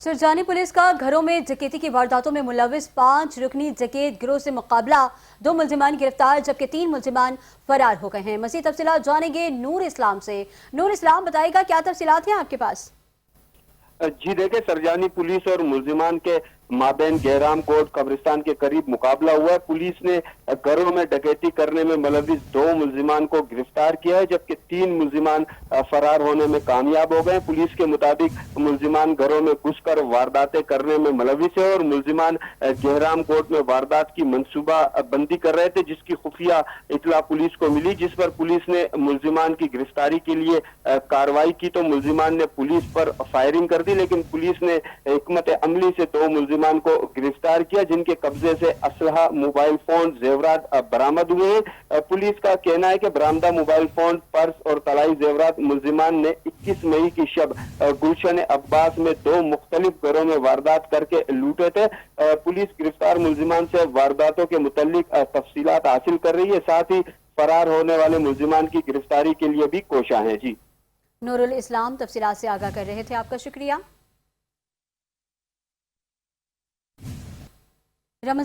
Surjani police का घरों में डकैती की वारदातों में मुलविस 5 रुकनी डकैत गिरोह से मुकाबला 2 मुलजिमान गिरफ्तार जबकि 3 मुलजिमान फरार हो गए हैं। मज़ीद तफसीलात जानेंगे नूर इस्लाम से। नूर इस्लाम, बताएगा क्या तफसीलात हैं आपके पास? जी देखिए, सरजानी पुलिस और मुलजिमान के माबैन गहराम कोट कब्रिस्तान के करीब मुकाबला हुआ है। पुलिस ने घरों में डकैती करने में मुलविस 2 मुलजिमान को गिरफ्तार किया है जबकि 3 मुलजिमान फरार होने में कामयाब हो गए। पुलिस के मुताबिक मुलजिमान घरों में घुसकर वारदातें करने में मुलविस है और मुलजिमान गहराम कोट में वारदात की मंसूबा बंदी कर रहे थे, जिसकी खुफिया इतला पुलिस को मिली, जिस पर पुलिस ने मुलजिमान की गिरफ्तारी के लिए कार्रवाई की तो मुलजिमान ने पुलिस पर फायरिंग कर दी, लेकिन पुलिस ने हिकमत अमली से 2 मुलजिमान को गिरफ्तार किया जिनके कब्जे से असलहा, मोबाइल फोन, जेवरात बरामद हुए हैं। पुलिस का कहना है कि बरामदा मोबाइल फोन, पर्स और तलाई जेवरात मुलजिमान ने 21 मई की शब गुलशन अब्बास में 2 मुख्तलिफ घरों में वारदात करके लूटे थे। पुलिस गिरफ्तार मुलजिमान से वारदातों के मुतल्लिक तफसीलात हासिल कर रही है, साथ ही फरार होने वाले मुलजिमान की गिरफ्तारी के लिए भी कोशिश है। जी नूरुल इस्लाम तफसीलात से आगाह कर रहे थे, आपका शुक्रिया।